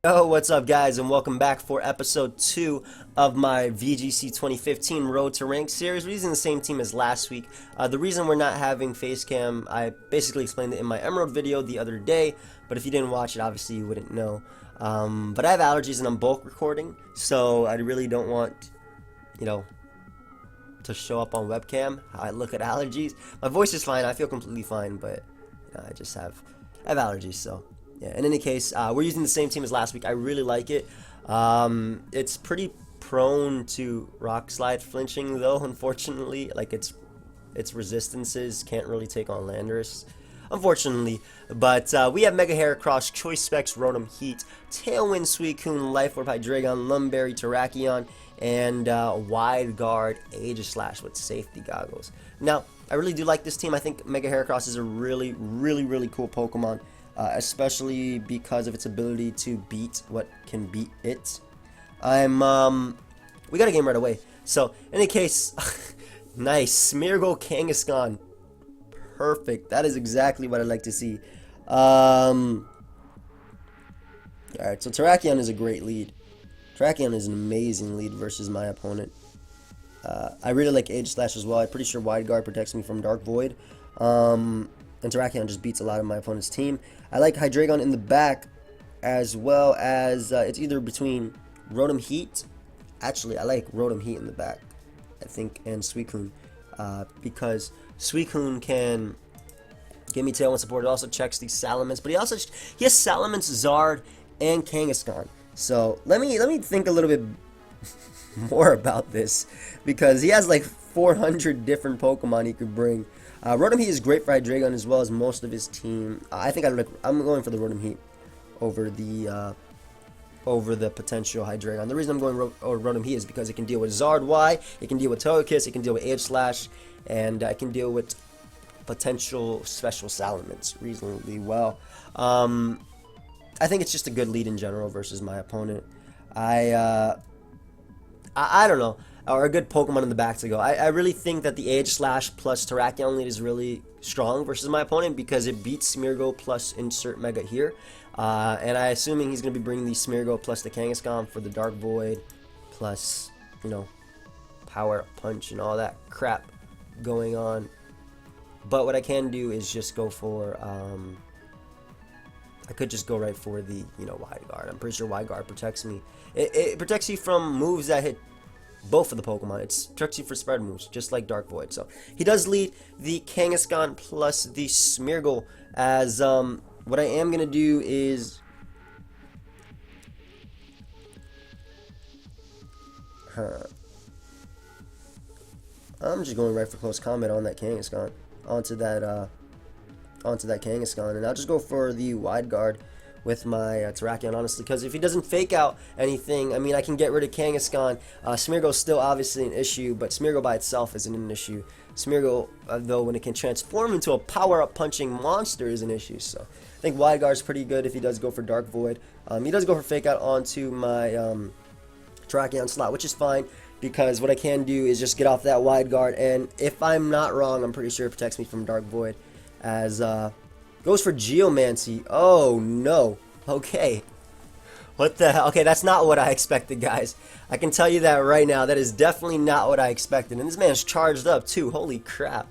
Yo, what's up guys, and welcome back for episode 2 of my VGC 2015 Road to Rank series. We're using the same team as last week. The reason we're not having face cam, I basically explained it in my Emerald video the other day, but if you didn't watch it, obviously you wouldn't know. But I have allergies and I'm bulk recording, so I really don't want, to show up on webcam how I look at allergies. My voice is fine, I feel completely fine, but I just have allergies, so... yeah, in any case, we're using the same team as last week. I really like it. It's pretty prone to rock slide flinching though, unfortunately. Like its resistances can't really take on Landorus, unfortunately. But we have Mega Heracross, Choice Specs, Rotom Heat, Tailwind, Suicune, Life Orb, Hydreigon, Lumberry, Terrakion, and Wide Guard Aegislash with safety goggles. Now, I really do like this team. I think Mega Heracross is a really cool Pokemon. Especially because of its ability to beat what can beat it. We got a game right away. So, in any case, nice. Smeargle Kangaskhan. Perfect. That is exactly what I'd like to see. Alright, so Terrakion is a great lead. Terrakion is an amazing lead versus my opponent. I really like Aegislash as well. I'm pretty sure Wide Guard protects me from Dark Void. And Terrakion just beats a lot of my opponent's team. I like Hydreigon in the back, as well as it's either between Rotom Heat. Actually, I like Rotom Heat in the back, I think, and Suicune, because Suicune can give me Tailwind support. It also checks the Salamence, but he has Salamence, Zard, and Kangaskhan. So let me think a little bit more about this, because he has like 400 different Pokemon he could bring. Rotom Heat is great for Hydreigon as well as most of his team. I think I'm going for the Rotom Heat over the potential Hydreigon. The reason I'm going Rotom Heat is because it can deal with Zard Y, it can deal with Togekiss, it can deal with Aegislash, and it can deal with potential special Salamence reasonably well. I think it's just a good lead in general versus my opponent. I don't know. Or a good Pokemon in the back to go. I really think that the Aegislash plus Terrakion lead is really strong versus my opponent because it beats Smeargle plus insert Mega here. And I'm assuming he's going to be bringing the Smeargle plus the Kangaskhan for the Dark Void plus, Power Punch and all that crap going on. But what I can do is just go for, I could just go right for the, Wide Guard. I'm pretty sure Wide Guard protects me. It protects you from moves that hit both of the Pokemon. It protects you for spread moves, just like Dark Void. So he does lead the Kangaskhan plus the Smeargle. As what I am gonna do is I'm just going right for close combat on that Kangaskhan, onto that Kangaskhan, and I'll just go for the Wide Guard with my Terrakion, honestly, because if he doesn't fake out anything, I mean, I can get rid of Kangaskhan. Smeargle's still obviously an issue, but Smeargle by itself isn't an issue. Smeargle, though, when it can transform into a power-up punching monster, is an issue. So I think Wide Guard's pretty good if he does go for Dark Void. He does go for fake out onto my Terrakion slot, which is fine, because what I can do is just get off that Wide Guard, and if I'm not wrong, I'm pretty sure it protects me from Dark Void, as goes for Geomancy. Oh no. Okay. What the hell? Okay, that's not what I expected, guys. I can tell you that right now. That is definitely not what I expected. And this man's charged up too. Holy crap.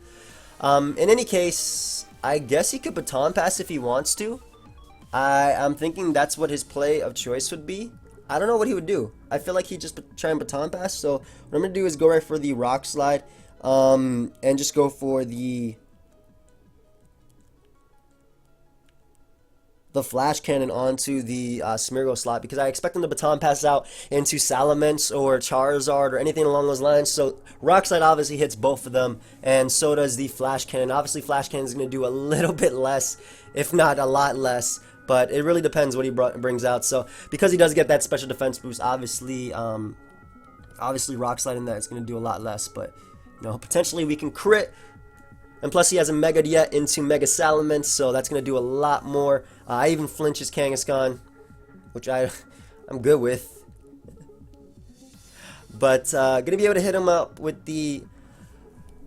In any case, I guess he could Baton Pass if he wants to. I'm thinking that's what his play of choice would be. I don't know what he would do. I feel like he'd just try and Baton Pass. So what I'm going to do is go right for the Rock Slide. And just go for the Flash Cannon onto the Smeargle slot, because I expect him to Baton Pass out into Salamence or Charizard or anything along those lines. So Rock Slide obviously hits both of them, and so does the Flash Cannon. Obviously Flash Cannon is going to do a little bit less, if not a lot less, but it really depends what he brings out. So because he does get that special defense boost, obviously Rock Slide in that is going to do a lot less, but potentially we can crit. And plus he hasn't Mega'd yet into Mega Salamence, so that's going to do a lot more. I even flinch his Kangaskhan, which I'm good with. But going to be able to hit him up with the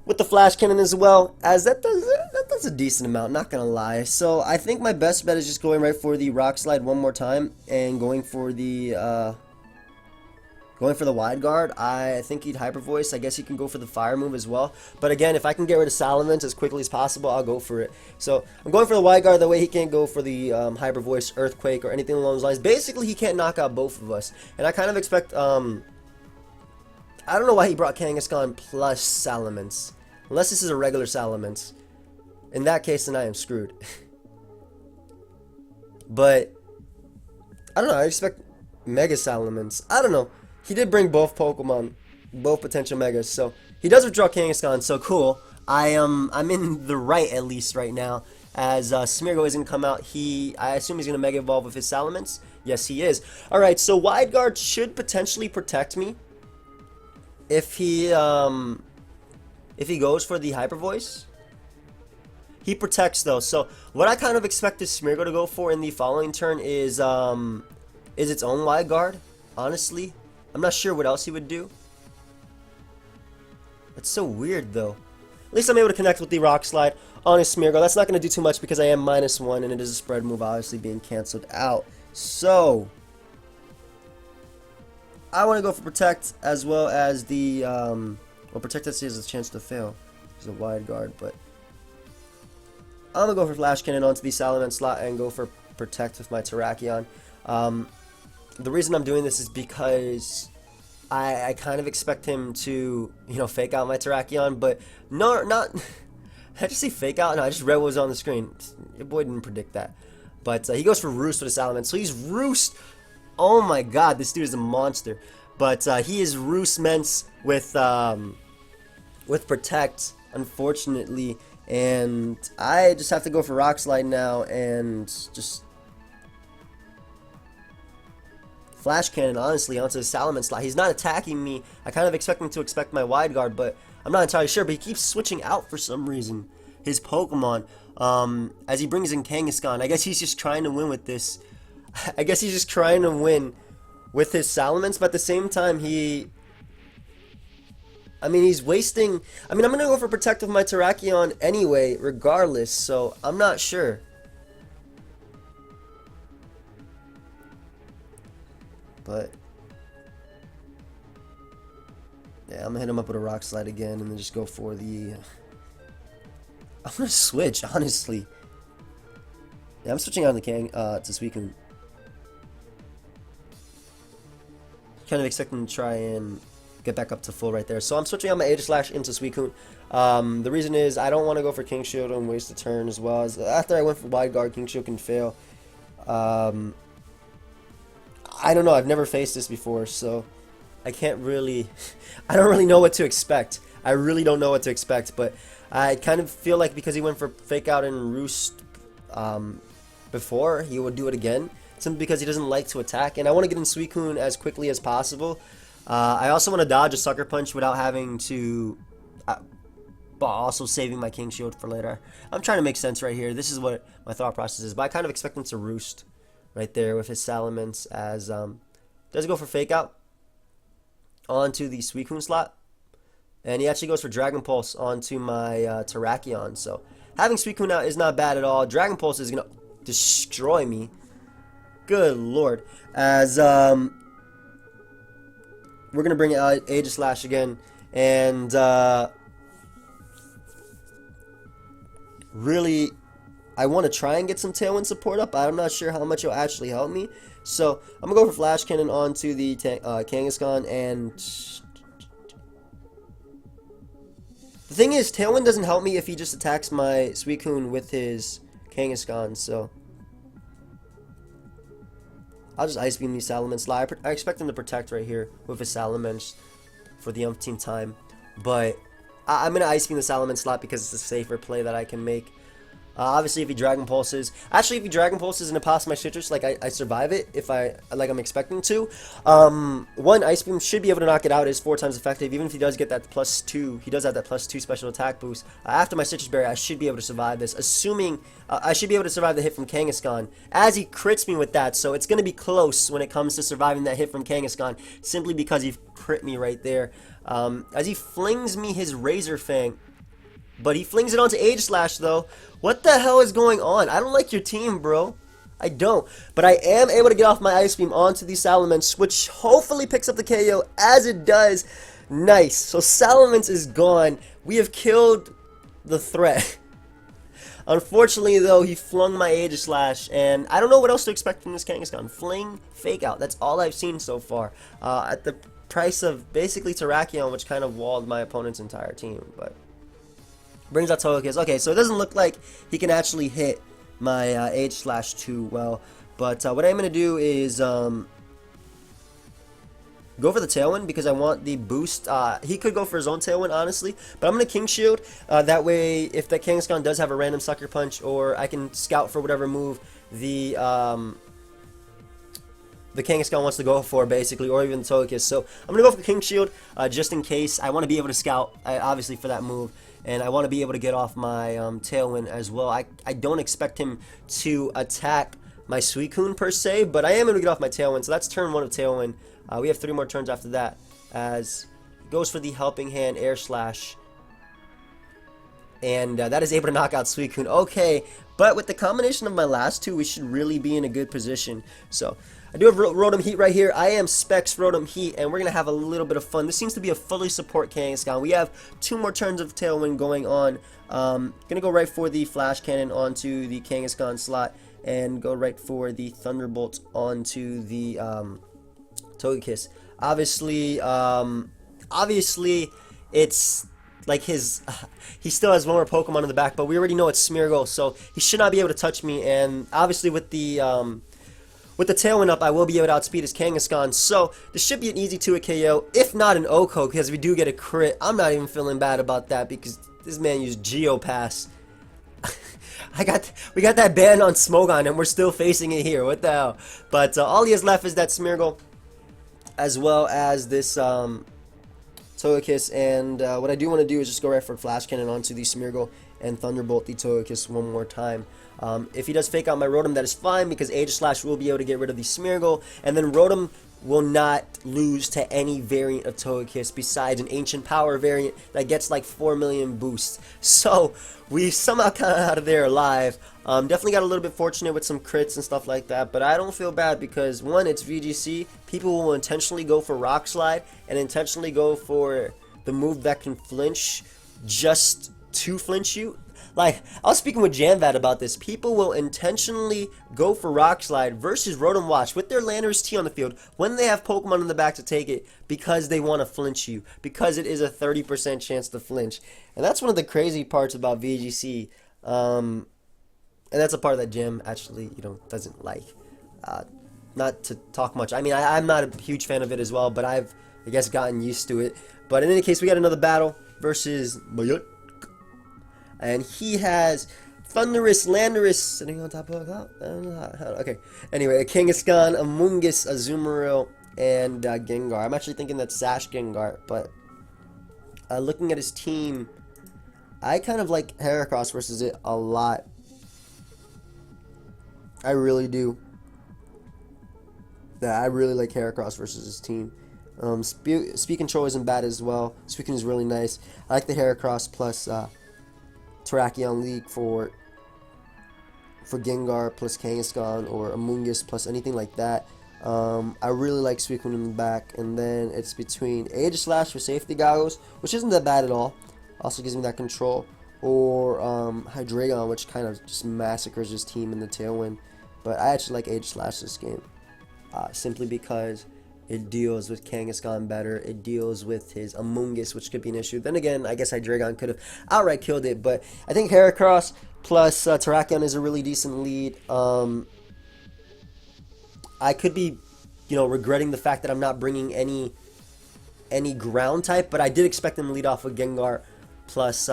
with the flash cannon as well, as that does a decent amount, not gonna lie. So I think my best bet is just going right for the rock slide one more time and going for the wide guard. I think he'd hyper voice. I guess he can go for the fire move as well. But again, if I can get rid of Salamence as quickly as possible, I'll go for it. So I'm going for the wide guard. That way he can't go for the hyper voice, earthquake, or anything along those lines. Basically, he can't knock out both of us. And I kind of expect I don't know why he brought Kangaskhan plus Salamence. Unless this is a regular Salamence. In that case, then I am screwed. But I don't know. I expect Mega Salamence. I don't know. He did bring both Pokemon, both potential Megas. So he does withdraw Kangaskhan. So cool. I'm in the right at least right now. As Smeargle isn't come out, I assume he's gonna Mega Evolve with his Salamence. Yes, he is. All right. So Wide Guard should potentially protect me if he goes for the Hyper Voice. He protects though. So what I kind of expect this Smeargle to go for in the following turn is its own Wide Guard. Honestly, I'm not sure what else he would do. That's so weird though. At least I'm able to connect with the Rock Slide on his Smeargle. That's not going to do too much because I am -1 and it is a spread move, obviously being canceled out. So I want to go for Protect as well as the well, Protect has a chance to fail. He's a Wide Guard, but I'm gonna go for Flash Cannon onto the Salamence slot and go for Protect with my Terrakion. The reason I'm doing this is because I kind of expect him to, fake out my Terrakion, but no, not. Did I just say fake out? No, I just read what was on the screen. Your boy didn't predict that. But he goes for Roost with a Salamence. So he's Roost. Oh my god, this dude is a monster. But he is Roost-ments with Protect, unfortunately. And I just have to go for Rock Slide now and just Flash Cannon, honestly, onto the Salamence slot. He's not attacking me. I kind of expect him to expect my Wide Guard, but I'm not entirely sure. But he keeps switching out for some reason his Pokemon as he brings in Kangaskhan. I guess he's just trying to win with this. I guess he's just trying to win with his Salamence, but at the same time, he's wasting. I'm going to go for Protect with my Terrakion anyway, regardless, so I'm not sure. But yeah, I'm going to hit him up with a Rock Slide again and then just go for the... I'm going to switch, honestly. Yeah, I'm switching out the to Suicune. Kind of expecting to try and get back up to full right there. So I'm switching out my Aegislash into Suicune. The reason is I don't want to go for King Shield and waste a turn, as well as after I went for Wide Guard, King Shield can fail. I don't know. I've never faced this before, so I can't really... I don't really know what to expect. I really don't know what to expect, but I kind of feel like because he went for Fake Out and Roost before, he would do it again. Simply because he doesn't like to attack, and I want to get in Suicune as quickly as possible. I also want to dodge a Sucker Punch without having to... but also saving my King Shield for later. I'm trying to make sense right here. This is what my thought process is, but I kind of expect him to Roost right there with his Salamence as... does go for Fake Out onto the Suicune slot. And he actually goes for Dragon Pulse onto my Terrakion. So having Suicune out is not bad at all. Dragon Pulse is going to destroy me. Good lord. As we're going to bring out Aegislash again. And really, I want to try and get some Tailwind support up. I'm not sure how much it'll actually help me. So I'm going to go for Flash Cannon onto the Kangaskhan. And the thing is, Tailwind doesn't help me if he just attacks my Suicune with his Kangaskhan. So I'll just Ice Beam the Salamence slot. I expect him to Protect right here with his Salamence for the umpteenth time. But I'm going to Ice Beam the Salamence slot because it's a safer play that I can make. Obviously, if he Dragon Pulses... Actually, if he Dragon Pulses and it passes my Citrus, like, I survive it, if I'm expecting to. One, Ice Beam should be able to knock it out. It is 4 times effective. Even if he does get that +2, he does have that +2 special attack boost. After my Citrus Berry, I should be able to survive this. Assuming... I should be able to survive the hit from Kangaskhan, as he crits me with that. So it's going to be close when it comes to surviving that hit from Kangaskhan, simply because he crit me right there. As he flings me his Razor Fang... But he flings it onto Aegislash, though. What the hell is going on? I don't like your team, bro. I don't. But I am able to get off my Ice Beam onto the Salamence, which hopefully picks up the KO. As it does, nice. So Salamence is gone. We have killed the threat. Unfortunately, though, he flung my Aegislash, and I don't know what else to expect from this Kangaskhan. Fling, Fake Out. That's all I've seen so far. At the price of basically Terrakion, which kind of walled my opponent's entire team. But brings out Togekiss. Okay, so it doesn't look like he can actually hit my Aegislash too well. But what I'm going to do is go for the Tailwind because I want the boost. He could go for his own Tailwind, honestly. But I'm going to King Shield. That way, if the Kangaskhan does have a random Sucker Punch, or I can scout for whatever move the Kangaskhan wants to go for, basically, or even the Togekiss. So I'm going to go for King Shield just in case. I want to be able to scout, obviously, for that move. And I want to be able to get off my Tailwind as well. I don't expect him to attack my Suicune per se, but I am going to get off my Tailwind. So that's turn 1 of Tailwind. We have 3 more turns after that, as it goes for the Helping Hand Air Slash. And that is able to knock out Suicune. Okay, but with the combination of my last two, we should really be in a good position. So I do have Rotom Heat right here. I am Specs Rotom Heat, and we're going to have a little bit of fun. This seems to be a fully support Kangaskhan. We have 2 more turns of Tailwind going on. Going to go right for the Flash Cannon onto the Kangaskhan slot, and go right for the Thunderbolt onto the Togekiss. Obviously, it's like his, he still has one more Pokemon in the back, but we already know it's Smeargle, so he should not be able to touch me. And obviously with the Tailwind up, I will be able to outspeed his Kangaskhan, so this should be an easy 2-hit KO, if not an OHKO, because we do get a crit. I'm not even feeling bad about that, because this man used Geopass. We got that ban on Smogon, and we're still facing it here. What the hell? But all he has left is that Smeargle, as well as this Togekiss, and what I do want to do is just go right for Flash Cannon onto the Smeargle and Thunderbolt the Togekiss one more time. If he does fake out my Rotom, that is fine, because Aegislash will be able to get rid of the Smeargle, and then Rotom will not lose to any variant of Togekiss besides an Ancient Power variant that gets like 4 million boosts. So we somehow got out of there alive. Definitely got a little bit fortunate with some crits and stuff like that, but I don't feel bad because, one, it's VGC. People will intentionally go for Rock Slide and intentionally go for the move that can flinch just to flinch you. Like, I was speaking with Janvat about this. People will intentionally go for Rock Slide versus Rotom Watch with their Landorus T on the field when they have Pokemon in the back to take it, because they want to flinch you, because it is a 30% chance to flinch. And that's one of the crazy parts about VGC. And that's a part that Jim actually, doesn't like. Not to talk much. I mean, I'm not a huge fan of it as well, but I guess, gotten used to it. But in any case, we got another battle versus Mayut. And he has Thundurus, Landorus sitting on top of okay. Anyway, a Kangaskhan, a Mungus, a Azumarill, and Gengar. I'm actually thinking that's Sash Gengar, but looking at his team, I kind of like Heracross versus it a lot. I really do. Yeah, I really like Heracross versus his team. Speed Control isn't bad as well. Speaking is really nice. I like the Heracross plus Terrakion League for Gengar plus Kangaskhan, or Amoonguss plus anything like that. I really like Suicune in the back, and then it's between Aegislash for safety goggles, which isn't that bad at all. Also gives me that control, or Hydreigon, which kind of just massacres his team in the Tailwind. But I actually like Aegislash this game, simply because it deals with Kangaskhan better. It deals with his Amoonguss, which could be an issue. Then again, I guess Hydreigon could have outright killed it. But I think Heracross plus Terrakion is a really decent lead. I could be, regretting the fact that I'm not bringing any ground type. But I did expect him to lead off with Gengar plus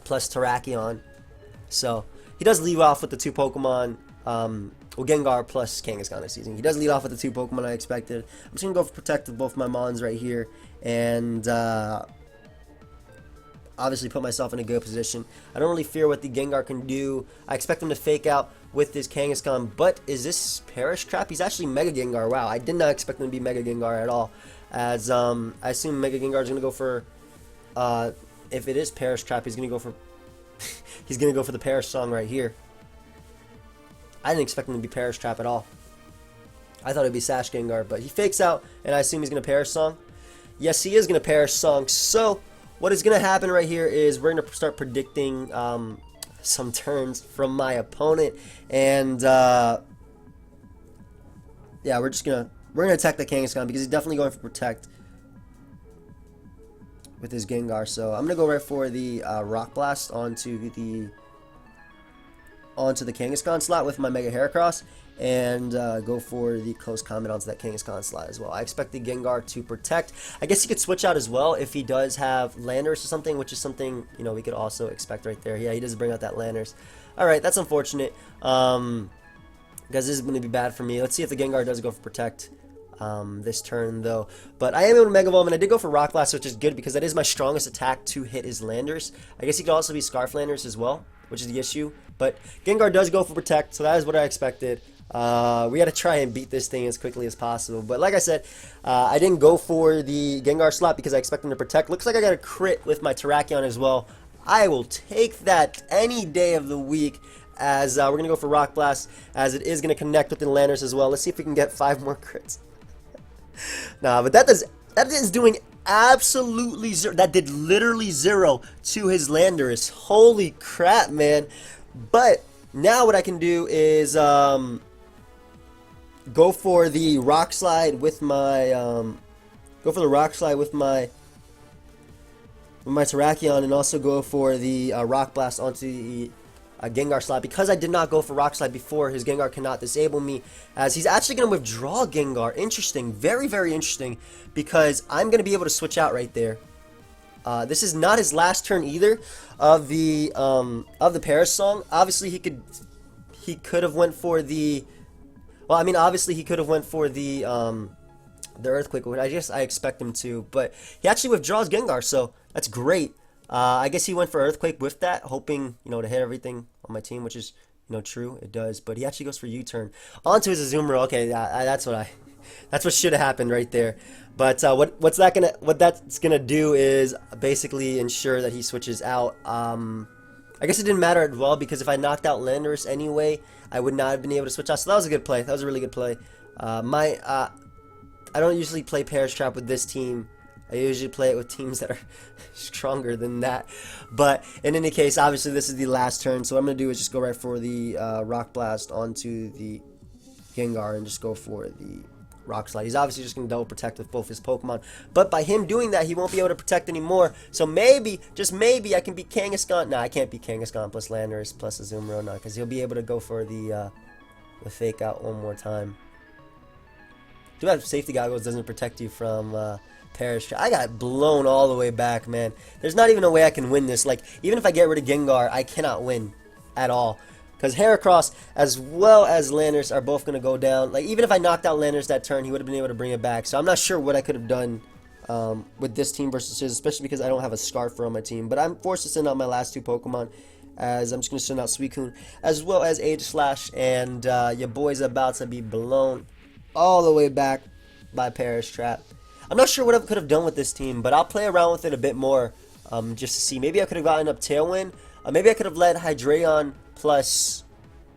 Terrakion. So he does lead off with the 2 Pokemon. Gengar plus Kangaskhan this season. He does lead off with the 2 Pokemon I expected. I'm just going to go for Protective both my Mons right here. And obviously put myself in a good position. I don't really fear what the Gengar can do. I expect him to fake out with this Kangaskhan. But is this Perish crap? He's actually Mega Gengar. Wow, I did not expect him to be Mega Gengar at all. As I assume Mega Gengar is going to go for if it is Perish Trap, he's gonna go for he's gonna go for the Perish Song right here. I didn't expect him to be Perish Trap at all. I thought it'd be Sash Gengar, but he fakes out, and I assume he's gonna Perish Song. Yes, he is gonna Perish Song. So what is gonna happen right here is we're gonna start predicting some turns from my opponent, and yeah, we're gonna attack the Kangaskhan because he's definitely going for Protect with his Gengar. So I'm gonna go right for the Rock Blast onto the Kangaskhan slot with my Mega Heracross, and go for the Close Comment onto that Kangaskhan slot as well. I expect the Gengar to Protect. I guess he could switch out as well if he does have Landorus or something, which is something, you know, we could also expect right there. Yeah, he does bring out that Landorus. Alright, that's unfortunate. Guys, this is going to be bad for me. Let's see if the Gengar does go for Protect this turn, though. But I am able to Mega Evolve, and I did go for Rock Blast, which is good because that is my strongest attack to hit his Landorus. I guess he could also be Scarf Landorus as well, which is the issue. But Gengar does go for Protect, so that is what I expected. We got to try and beat this thing as quickly as possible. But like I said, I didn't go for the Gengar slot because I expect him to Protect. Looks like I got a crit with my Terrakion as well. I will take that any day of the week, as we're going to go for Rock Blast, as it is going to connect with the Landorus as well. Let's see if we can get 5 more crits. Nah, but that is doing absolutely zero. That did literally 0 to his Landorus. Holy crap, man. But now what I can do is go for the Rock Slide with my Terrakion, and also go for the Rock Blast onto the Gengar slot. Because I did not go for Rock Slide before, his Gengar cannot disable me, as he's actually going to withdraw Gengar. Interesting, very, very interesting, because I'm going to be able to switch out right there. This is not his last turn either of the Perish Song. Obviously, he could have went for the, well, I mean, obviously he could have went for the Earthquake, which I guess I expect him to, but he actually withdraws Gengar, so that's great. I guess he went for Earthquake with that, hoping, you know, to hit everything on my team, which is, you know, true, it does. But he actually goes for U-turn onto his Azumarill. Okay, that's what should have happened right there. But what that's gonna do is basically ensure that he switches out. I guess it didn't matter at all, because if I knocked out Landorus anyway, I would not have been able to switch out. So that was a good play. That was a really good play. I don't usually play Perish Trap with this team. I usually play it with teams that are stronger than that. But in any case, obviously this is the last turn, so what I'm going to do is just go right for the Rock Blast onto the Gengar and just go for the Rock Slide. He's obviously just going to double protect with both his Pokemon. But by him doing that, he won't be able to protect anymore. So maybe, just maybe, I can beat Kangaskhan. Nah, I can't beat Kangaskhan plus Landorus plus Azumarill. Nah, because he'll be able to go for the Fake Out one more time. Too bad Safety Goggles doesn't protect you from Perish Trap. I got blown all the way back, man. There's not even a way I can win this. Like, even if I get rid of Gengar, I cannot win at all. Because Heracross as well as Landorus are both going to go down. Like, even if I knocked out Landorus that turn, he would have been able to bring it back. So I'm not sure what I could have done with this team versus his, especially because I don't have a Scarfer on my team. But I'm forced to send out my last 2 Pokemon, as I'm just going to send out Suicune as well as Aegislash. And your boy's about to be blown all the way back by Perish Trap. I'm not sure what I could have done with this team, but I'll play around with it a bit more just to see. Maybe I could have gotten up Tailwind. Maybe I could have led Hydreigon plus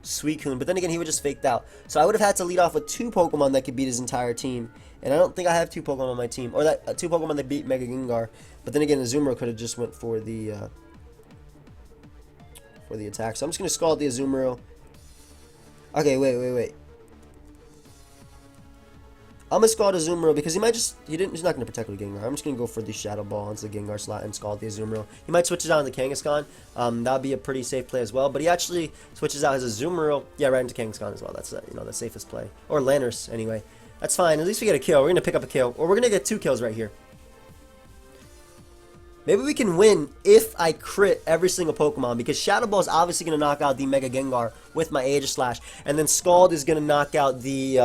Suicune, but then again, he would just faked out. So I would have had to lead off with 2 Pokemon that could beat his entire team, and I don't think I have 2 Pokemon on my team, or that 2 Pokemon that beat Mega Gengar. But then again, Azumarill could have just went for the attack. So I'm just gonna Scald the Azumarill. Okay, wait. I'm gonna Scald Azumarill because he's not gonna protect with Gengar. I'm just gonna go for the Shadow Ball into the Gengar slot and Scald the Azumarill. He might switch it out into Kangaskhan. That would be a pretty safe play as well. But he actually switches out his Azumarill, yeah, right into Kangaskhan as well. That's the safest play, or Landorus anyway. That's fine. At least we get a kill. We're gonna pick up a kill, or we're gonna get 2 kills right here. Maybe we can win if I crit every single Pokemon, because Shadow Ball is obviously going to knock out the Mega Gengar with my Aegislash, and then Scald is going to knock out the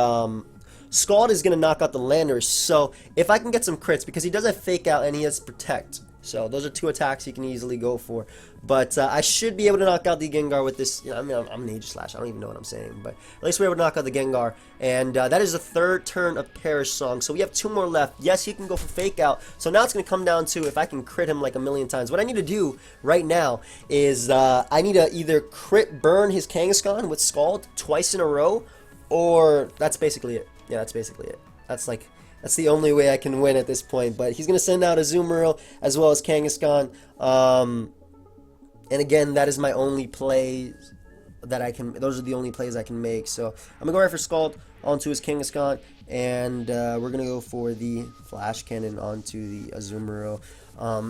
Landorus. So if I can get some crits, because he does have Fake Out and he has Protect, So those are 2 attacks he can easily go for. But I should be able to knock out the Gengar with this. You know, I mean, I'm an Aegislash. I don't even know what I'm saying. But at least we're able to knock out the Gengar. And that is the 3rd turn of Perish Song. So we have 2 more left. Yes, he can go for Fake Out. So now it's going to come down to if I can crit him like a million times. What I need to do right now is I need to either crit burn his Kangaskhan with Scald twice in a row. Or that's basically it. Yeah, that's basically it. That's the only way I can win at this point. But he's going to send out Azumarill as well as Kangaskhan. And again, that is my only play that I can. Those are the only plays I can make. So I'm going to go right for Scald onto his Kangaskhan. And we're going to go for the Flash Cannon onto the Azumarill.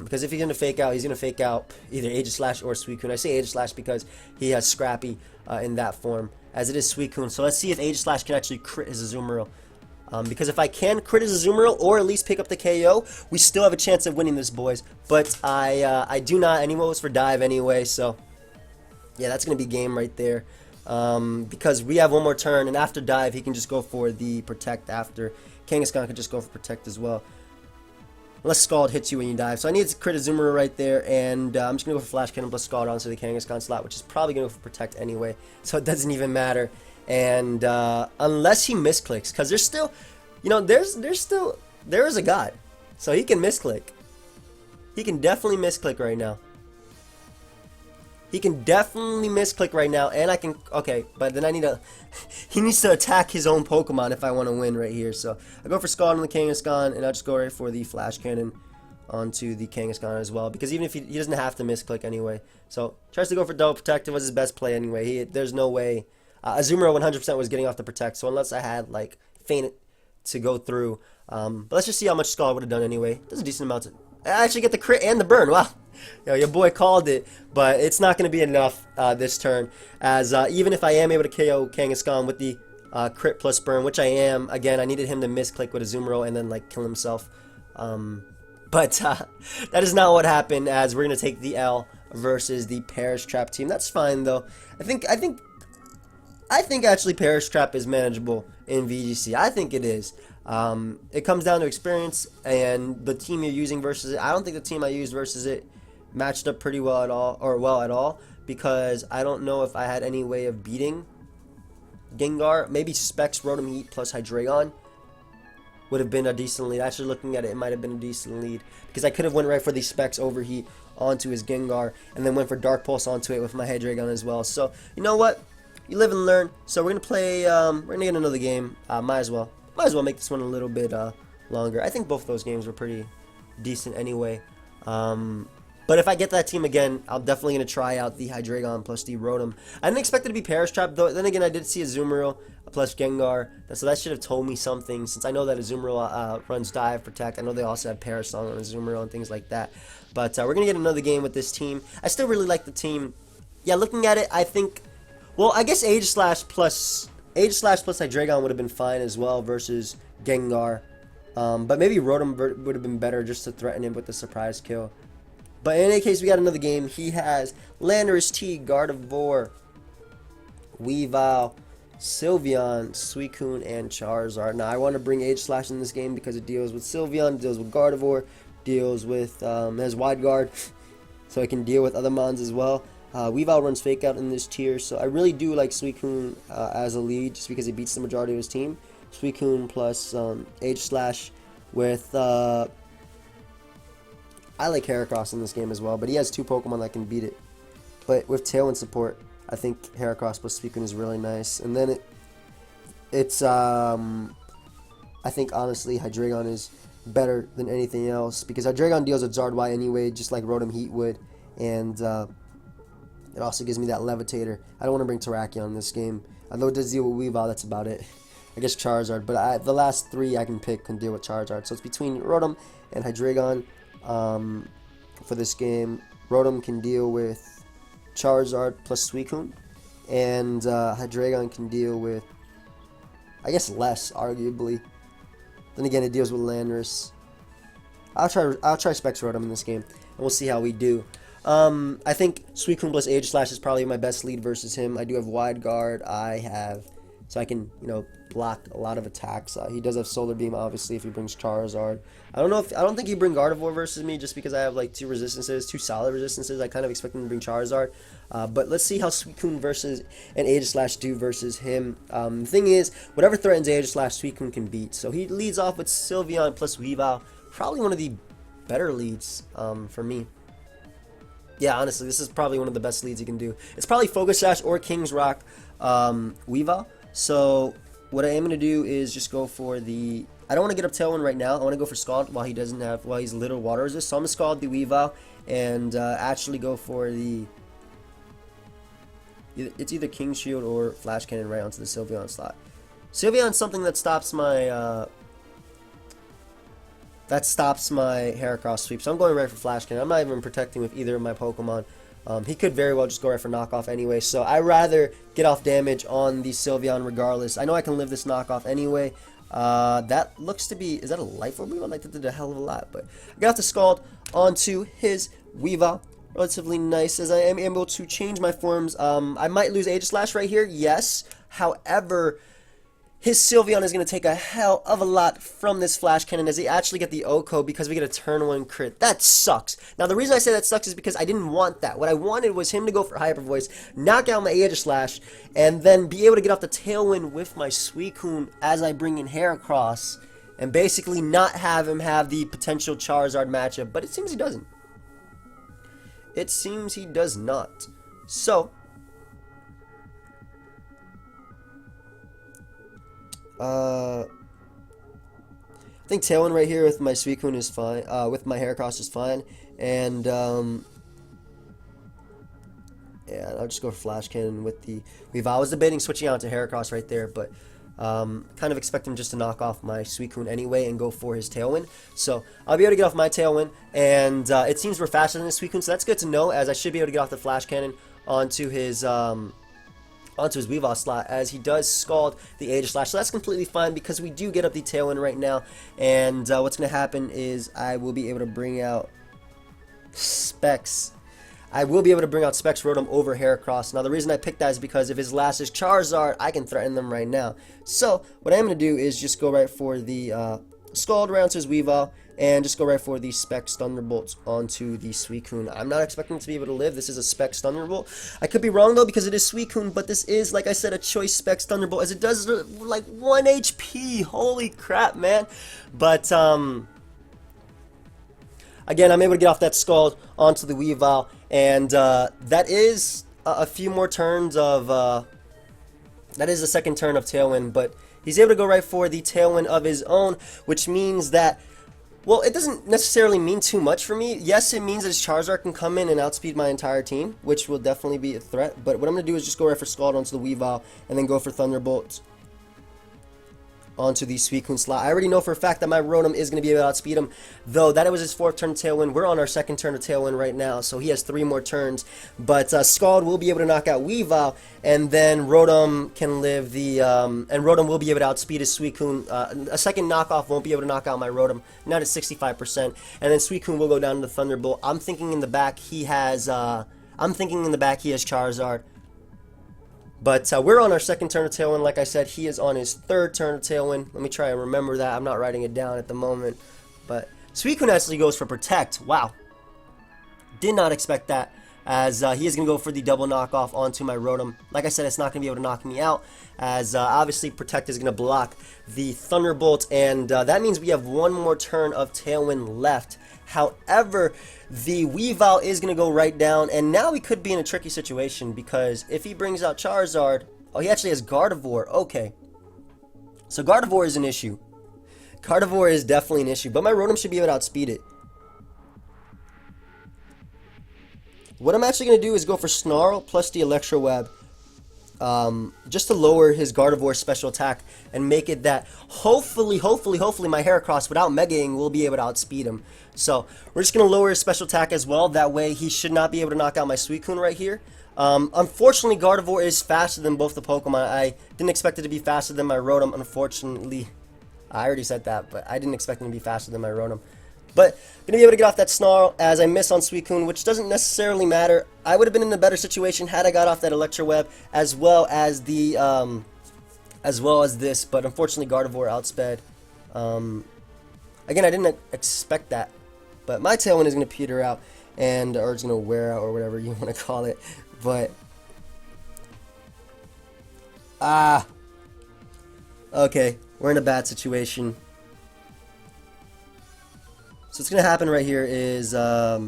Because if he's going to fake out, he's going to fake out either Aegislash or Suicune. I say Aegislash because he has Scrappy in that form, as it is Suicune. So let's see if Aegislash can actually crit his Azumarill. Because if I can crit his Azumarill or at least pick up the KO, we still have a chance of winning this, boys. But I do not. Anyone was for dive anyway, so yeah, that's going to be game right there. Because we have 1 more turn, and after dive, he can just go for the protect after. Kangaskhan can just go for protect as well. Unless Scald hits you when you dive. So I need to crit Azumarill right there, and I'm just going to go for Flash Cannon plus Scald onto the Kangaskhan slot, which is probably going to go for protect anyway, so it doesn't even matter. And unless he misclicks, because there's still, you know, there is a God, so he can misclick. He can definitely misclick right now. He can definitely misclick right now, and I can, okay, but then I need to, he needs to attack his own Pokemon if I want to win right here. So I go for Scald on the Kangaskhan, and I just go right for the Flash Cannon onto the Kangaskhan as well, because even if he doesn't have to misclick anyway. So tries to go for double protect. It was his best play anyway. There's no way. Azumarill 100% was getting off the protect, so unless I had like feint to go through. But let's just see how much Scald would have done anyway. Does a decent amount of, I actually get the crit and the burn. Wow. You know, your boy called it, but it's not going to be enough this turn, as even if I am able to KO Kangaskhan with the crit plus burn, which I am, again, I needed him to misclick with Azumarill and then like kill himself. But that is not what happened, as we're going to take the L versus the Perish Trap team. That's fine though. I think actually Perish Trap is manageable in VGC. I think it is. It comes down to experience and the team you're using versus it. I don't think the team I used versus it matched up pretty well at all, because I don't know if I had any way of beating Gengar. Maybe Specs, Rotom Heat plus Hydreigon would have been a decent lead. Actually, looking at it, it might have been a decent lead, because I could have went right for the Specs Overheat onto his Gengar and then went for Dark Pulse onto it with my Hydreigon as well. So you know what? You live and learn. So we're gonna play. We're gonna get another game. Might as well make this one a little bit longer. I think both of those games were pretty decent anyway. But if I get that team again, I'm definitely going to try out the Hydreigon plus the Rotom. I didn't expect it to be Perish Trap, though. Then again, I did see Azumarill plus Gengar, so that should have told me something, since I know that Azumarill runs Dive, Protect. I know they also have Perish Song on Azumarill and things like that. But we're going to get another game with this team. I still really like the team. Yeah, looking at it, I think, well, I guess Aegislash plus Hydreigon would have been fine as well versus Gengar. But maybe Rotom would have been better just to threaten him with the surprise kill. But in any case, we got another game. He has Landorus T, Gardevoir, Weavile, Sylveon, Suicune, and Charizard. Now, I want to bring Aegislash in this game because it deals with Sylveon, deals with Gardevoir, deals with, has Wide Guard, so it can deal with other mons as well. Weavile runs Fake Out in this tier, so I really do like Suicune as a lead, just because it beats the majority of his team. Suicune plus Aegislash with... I like Heracross in this game as well, but he has 2 Pokemon that can beat it. But with Tailwind support, I think Heracross plus Suicune is really nice. And then it's I think honestly Hydreigon is better than anything else, because Hydreigon deals with Zardwai anyway, just like Rotom Heat would, and it also gives me that Levitator. I don't want to bring Terrakion in this game. Although it does deal with Weavile, that's about it. I guess Charizard, but the last 3 I can pick can deal with Charizard. So it's between Rotom and Hydreigon. For this game, Rotom can deal with Charizard plus Suicune, and Hydreigon can deal with, I guess, less, arguably. Then again, it deals with Landorus. I'll try Specs Rotom in this game, and we'll see how we do. I think Suicune plus Aegislash is probably my best lead versus him. I do have Wide Guard. I have so I can, you know, block a lot of attacks. He does have Solar Beam, obviously, if he brings Charizard. I don't think he bring Gardevoir versus me, just because I have like two solid resistances. I kind of expect him to bring Charizard. But let's see how Suicune versus an Aegislash do versus him. The thing is, whatever threatens Aegislash, Suicune can beat. So he leads off with Sylveon plus Weavile. Probably one of the better leads for me. Yeah, honestly, this is probably one of the best leads you can do. It's probably Focus Sash or King's Rock Weavile. So what I am going to do is just go for the... I don't want to get up Tailwind right now. I want to go for Scald while he's a little water resist. So I'm going to Scald the Weavile and actually go for the... It's either King Shield or Flash Cannon right onto the Sylveon slot. Sylveon's something that stops my... Heracross sweep, so I'm going right for Flash Cannon. I'm not even protecting with either of my Pokemon. He could very well just go right for knockoff anyway, so I'd rather get off damage on the Sylveon regardless. I know I can live this knockoff anyway. That looks to be... Is that a Life Orb Weavile? Like, that did a hell of a lot, but I got the Scald onto his Weavile. Relatively nice, as I am able to change my forms. I might lose Aegislash right here, yes. However, his Sylveon is going to take a hell of a lot from this Flash Cannon as he actually get the OHKO because we get a turn 1 crit. That sucks. Now, the reason I say that sucks is because I didn't want that. What I wanted was him to go for Hyper Voice, knock out my Aegislash, and then be able to get off the Tailwind with my Suicune as I bring in Heracross, and basically not have him have the potential Charizard matchup. But it seems he doesn't. It seems he does not. So... I think Tailwind right here with my Suicune is fine. With my Heracross is fine, and yeah, I'll just go for Flash Cannon with the Weavile. I was debating switching out to Heracross right there, but kind of expect him just to knock off my Suicune anyway and go for his Tailwind. So I'll be able to get off my Tailwind, and it seems we're faster than the Suicune, so that's good to know, as I should be able to get off the Flash Cannon onto his Weavile slot, as he does Scald the Aegislash. So that's completely fine because we do get up the Tailwind right now, and what's going to happen is I will be able to bring out Specs. I will be able to bring out Specs Rotom over Heracross. Now, the reason I picked that is because if his last is Charizard, I can threaten them right now. So what I'm going to do is just go right for the Scald right onto his Weavile, and just go right for the Specs Thunderbolts onto the Suicune. I'm not expecting to be able to live. This is a Specs Thunderbolt. I could be wrong, though, because it is Suicune, but this is, like I said, a choice Specs Thunderbolt, as it does, like, 1 HP. Holy crap, man. But, again, I'm able to get off that Scald onto the Weavile, and that is a few more turns of... that is the second turn of Tailwind, but he's able to go right for the Tailwind of his own, which means that... Well, it doesn't necessarily mean too much for me. Yes, it means that his Charizard can come in and outspeed my entire team, which will definitely be a threat. But what I'm going to do is just go right for Scald onto the Weavile, and then go for Thunderbolt onto the Suicune slot. I already know for a fact that my Rotom is going to be able to outspeed him, though that was his 4th turn of Tailwind. We're on our 2nd turn of Tailwind right now, so he has 3 more turns. But Scald will be able to knock out Weavile, and then Rotom can live the... and Rotom will be able to outspeed his Suicune. A second knockoff won't be able to knock out my Rotom, not at 65%. And then Suicune will go down to the Thunderbolt. I'm thinking in the back he has... Charizard. But we're on our 2nd turn of Tailwind. Like I said, he is on his 3rd turn of Tailwind. Let me try and remember that. I'm not writing it down at the moment. But Suicune actually goes for Protect. Wow. Did not expect that, as he is going to go for the double knockoff onto my Rotom. Like I said, it's not going to be able to knock me out, as obviously Protect is going to block the Thunderbolt. And that means we have 1 more turn of Tailwind left. However, the Weavile is going to go right down, and now we could be in a tricky situation, because if he brings out Charizard... Oh, he actually has Gardevoir. Okay. So Gardevoir is an issue. Gardevoir is definitely an issue, but my Rotom should be able to outspeed it. What I'm actually going to do is go for Snarl plus the Electro Web. Just to lower his Gardevoir special attack and make it that hopefully my Heracross without Megaing will be able to outspeed him. So we're just going to lower his special attack as well. That way he should not be able to knock out my Suicune right here. Unfortunately, Gardevoir is faster than both the Pokemon. I didn't expect it to be faster than my Rotom, unfortunately. I already said that, but I didn't expect him to be faster than my Rotom. But going to be able to get off that Snarl as I miss on Suicune, which doesn't necessarily matter. I would have been in a better situation had I got off that Electro Web, as well as the as well as this, but unfortunately Gardevoir outsped. Again, I didn't expect that, but my Tailwind is going to peter out, or it's going to wear out, or whatever you want to call it, but, okay, we're in a bad situation. So what's going to happen right here is, I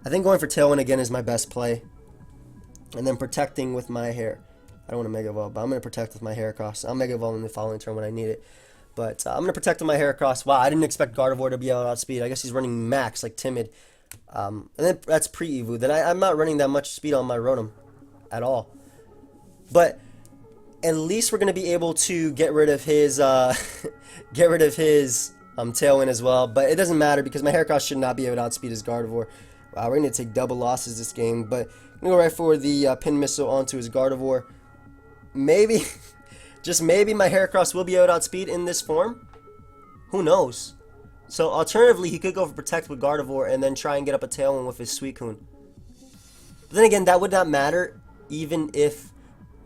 think going for Tailwind again is my best play, and then protecting with my hair. I don't want to Mega Evolve, but I'm going to protect with my Heracross. I'll Mega Evolve in the following turn when I need it. But I'm going to protect with my Heracross. Wow, I didn't expect Gardevoir to be able to outspeed. I guess he's running max, like Timid. And then that's pre-Evu. Then I'm not running that much speed on my Rotom at all. But at least we're going to be able to get rid of his Tailwind as well. But it doesn't matter because my Heracross should not be able to outspeed his Gardevoir. Wow, we're going to take double losses this game. But I'm going to go right for the Pin Missile onto his Gardevoir. Maybe, just maybe my Heracross will be able to outspeed in this form. Who knows? So alternatively, he could go for Protect with Gardevoir and then try and get up a Tailwind with his Suicune. But then again, that would not matter even if...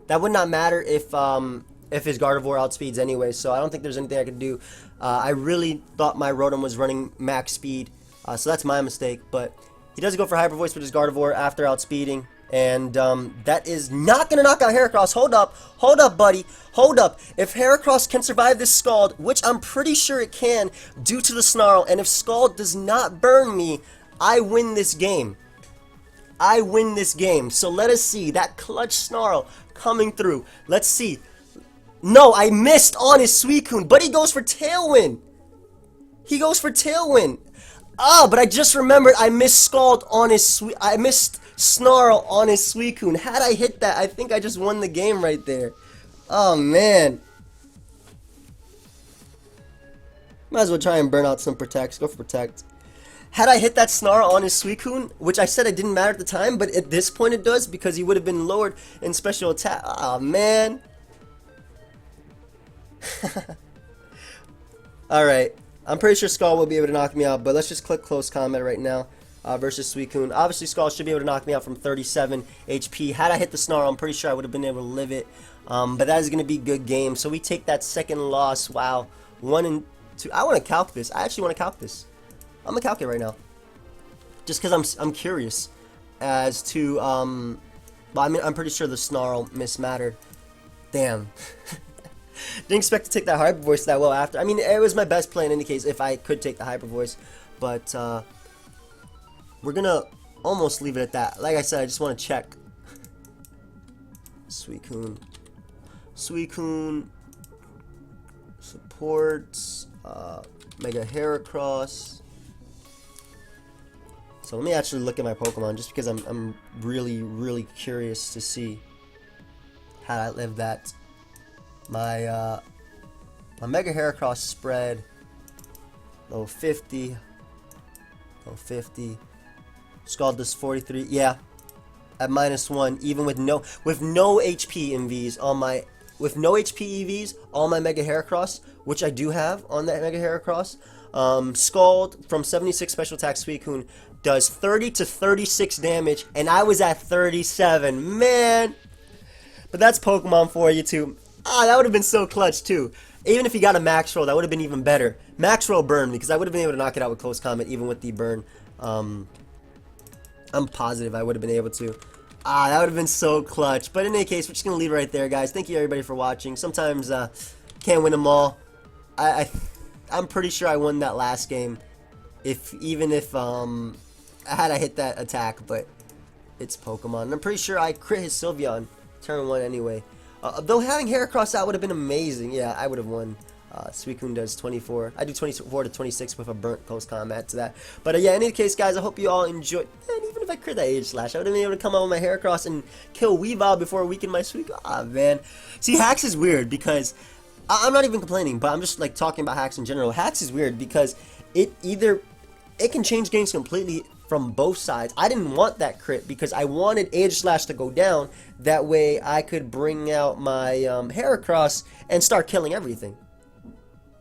That would not matter if his Gardevoir outspeeds anyway, so I don't think there's anything I can do. I really thought my Rotom was running max speed, so that's my mistake. But he does go for Hyper Voice with his Gardevoir after outspeeding. And that is not going to knock out Heracross. Hold up, buddy. Hold up. If Heracross can survive this Scald, which I'm pretty sure it can due to the Snarl, and if Scald does not burn me, I win this game. I win this game. So let us see. That clutch Snarl coming through. Let's see. No, I missed on his Suicune, but he goes for Tailwind. He goes for Tailwind. But I just remembered I missed Scald on his I missed Snarl on his Suicune. Had I hit that, I think I just won the game right there. Oh, man. Might as well try and burn out some Protects. Go for Protect. Had I hit that Snarl on his Suicune, which I said it didn't matter at the time, but at this point it does because he would have been lowered in special attack. Oh, man. Alright. I'm pretty sure Skull will be able to knock me out, but let's just click Close Combat right now. Versus Suicune. Obviously, Skull should be able to knock me out from 37 HP. Had I hit the Snarl, I'm pretty sure I would have been able to live it. But that is going to be a good game. So we take that second loss. Wow. 1 and 2. I want to calc this. I actually want to calc this. I'm going to calc it right now. Just because I'm curious as to... well, I mean, I'm pretty sure the Snarl mismattered. Damn. Didn't expect to take that Hyper Voice that well after. I mean, it was my best play in any case if I could take the Hyper Voice. But, we're gonna almost leave it at that. Like I said, I just want to check. Suicune. Supports. Mega Heracross. So let me actually look at my Pokemon just because I'm really curious to see how I live that. My Mega Heracross spread. Low 50. Low 50. Scald does 43. Yeah, at -1, even with no HP EVs on my EVs on my Mega Heracross, which I do have on that Mega Heracross. Scald from 76 special attack Suicune does 30 to 36 damage, and I was at 37. Man, but that's Pokemon for you too. That would have been so clutch too. Even if he got a Max Roll, that would have been even better. Max Roll burn because I would have been able to knock it out with Close Combat, even with the burn. I'm positive I would have been able to. That would have been so clutch. But in any case, we're just going to leave it right there, guys. Thank you, everybody, for watching. Sometimes, can't win them all. I'm pretty sure I won that last game. Even if had I hit that attack. But it's Pokemon. And I'm pretty sure I crit his Sylveon turn 1 anyway. Though having Heracross out would have been amazing. Yeah, I would have won. Suicune does 24. I do 24 to 26 with a burnt Close Combat to that. But yeah, in any case, guys, I hope you all enjoyed. Man, even if I crit that Age Slash, I would have been able to come out with my Heracross and kill Weavile before weakening my Suicune. Man. See, Hacks is weird because I'm not even complaining, but I'm just like talking about Hacks in general. Hacks is weird because it can change games completely from both sides. I didn't want that crit because I wanted Age Slash to go down. That way I could bring out my Heracross and start killing everything.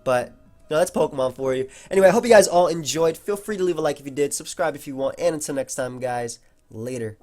But, no, that's Pokemon for you. Anyway, I hope you guys all enjoyed. Feel free to leave a like if you did. Subscribe if you want. And until next time, guys, later.